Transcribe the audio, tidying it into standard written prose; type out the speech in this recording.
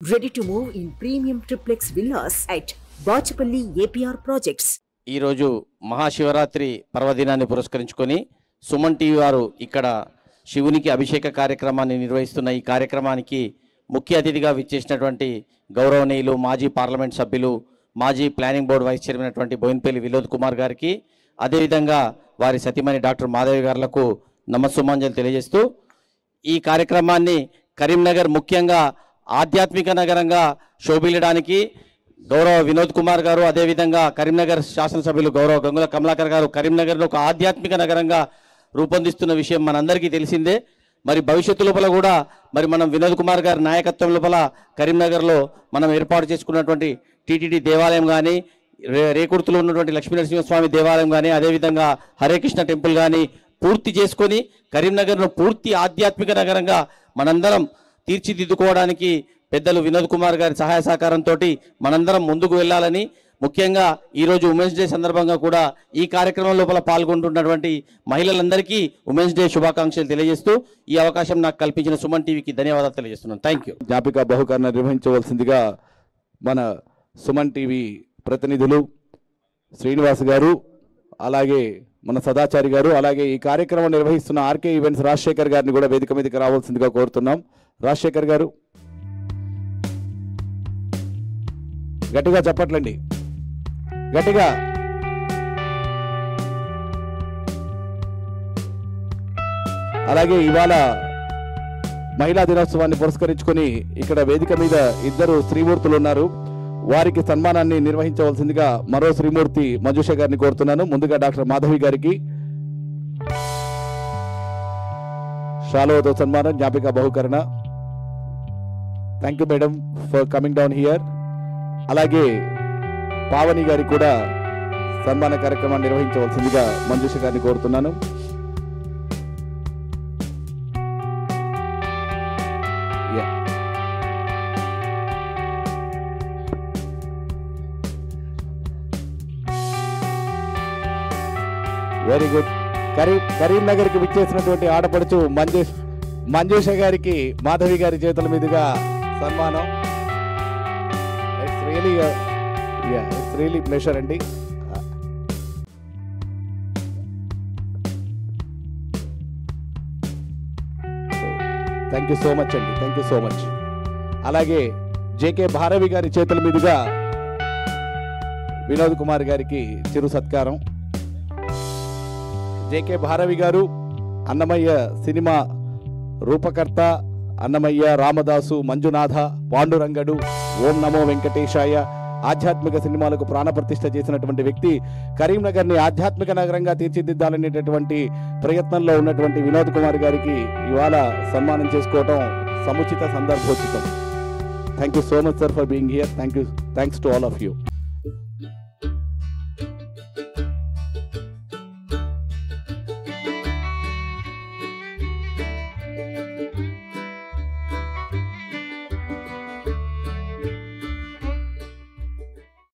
Ready to move in premium triplex villas at Bachapalli APR Projects. ఈ రోజు మహాశివరాత్రి పర్వదినాన్ని పురస్కరించుకొని సుమన్ టీవీ వారు ఇక్కడ శివునికి అభిషేక కార్యక్రమాన్ని నిర్వహిస్తున్న ఈ కార్యక్రమానికి ముఖ్య అతిథిగా విచ్చేసినటువంటి గౌరవనీయులు మాజీ పార్లమెంట్ సభ్యులు మాజీ ప్లానింగ్ బోర్డు వైస్ చైర్మన్ అయినటువంటి బోయినపల్లి వినోద్ కుమార్ గారికి అదేవిధంగా వారి సతీమణి డాక్టర్ మాధవి గారులకు నమస్సుమాంజలి తెలియజేస్తూ ఈ కార్యక్రమాన్ని కరీంనగర్ ముఖ్యంగా ఆధ్యాత్మిక నగరంగా శోభిల్లడానికి గౌరవ వినోద్ కుమార్ గారు అదేవిధంగా కరీంనగర్ శాసనసభ్యులు గౌరవ గంగుల కమలాకర్ గారు కరీంనగర్లో ఒక ఆధ్యాత్మిక నగరంగా రూపొందిస్తున్న విషయం మనందరికీ తెలిసిందే. మరి భవిష్యత్తు లోపల కూడా మరి మనం వినోద్ కుమార్ గారి నాయకత్వం లోపల కరీంనగర్లో మనం ఏర్పాటు చేసుకున్నటువంటి టీటీడీ దేవాలయం కానీ రేకుర్తిలో ఉన్నటువంటి లక్ష్మీనరసింహస్వామి దేవాలయం కానీ అదేవిధంగా హరే కృష్ణ టెంపుల్ కానీ పూర్తి చేసుకొని కరీంనగర్ను పూర్తి ఆధ్యాత్మిక నగరంగా మనందరం తీర్చిదిద్దుకోవడానికి పెద్దలు వినోద్ కుమార్ గారి సహాయ సహకారంతో మనందరం ముందుకు వెళ్ళాలని, ముఖ్యంగా ఈరోజు ఉమెన్స్ డే సందర్భంగా కూడా ఈ కార్యక్రమం లోపల పాల్గొంటున్నటువంటి మహిళలందరికీ ఉమెన్స్ డే శుభాకాంక్షలు తెలియజేస్తూ ఈ అవకాశం నాకు కల్పించిన సుమన్ టీవీకి ధన్యవాదాలు తెలియజేస్తున్నాను. Thank you. జ్ఞాపిక బహుకరణ నిర్వహించవలసిందిగా మన సుమన్ టీవీ ప్రతినిధులు శ్రీనివాస్ గారు, అలాగే మన సదాచారి గారు, అలాగే ఈ కార్యక్రమం నిర్వహిస్తున్న ఆర్కే ఈవెంట్స్ రాజశేఖర్ గారిని కూడా వేదిక మీదకి రావాల్సిందిగా కోరుతున్నాం. రాజశేఖర్ గారు గట్టిగా చెప్పట్లండి, గట్టిగా. అలాగే ఇవాళ మహిళా దినోత్సవాన్ని పురస్కరించుకొని ఇక్కడ వేదిక మీద ఇద్దరు శ్రీమూర్తులు ఉన్నారు. వారికి సన్మానాన్ని నిర్వహించవలసిందిగా మరో శ్రీమూర్తి మంజుష గారిని కోరుతున్నాను. ముందుగా డాక్టర్ మాధవి గారికి షాలోతో సన్మానం, జ్ఞాపిక బహుకరణ. Thank you madam for coming down here. అలాగే పావని గారికి కూడా సన్మాన కార్యక్రమాన్ని నిర్వహించవలసిందిగా మంజుష గారిని కోరుతున్నాను. Very good. కరీంనగర్ కి విచ్చేసినటువంటి ఆడపడుచు మంజుష గారికి మాధవి గారి చేతుల మీదుగా సన్మానం. ఇట్స్ రియలీ ప్లెజర్ అండి. థ్యాంక్ యూ సో మచ్ అండి, థ్యాంక్ యూ సో మచ్. అలాగే జేకే భారవి గారి చేతుల మీదుగా వినోద్ కుమార్ గారికి చిరు సత్కారం. జేకే భారవి గారు అన్నమయ్య సినిమా రూపకర్త, అన్నమయ్య, రామదాసు, మంజునాథ, పాండురంగడు, ఓం నమో వెంకటేశాయ ఆధ్యాత్మిక సినిమాలకు ప్రాణప్రతిష్ఠ చేసినటువంటి వ్యక్తి. కరీంనగర్ని ఆధ్యాత్మిక నగరంగా తీర్చిదిద్దాలనేటటువంటి ప్రయత్నంలో ఉన్నటువంటి వినోద్ కుమార్ గారికి ఇవాళ సన్మానం చేసుకోవడం సముచిత సందర్భోచితం. Thank you so much sir for being here. Thanks to all of you.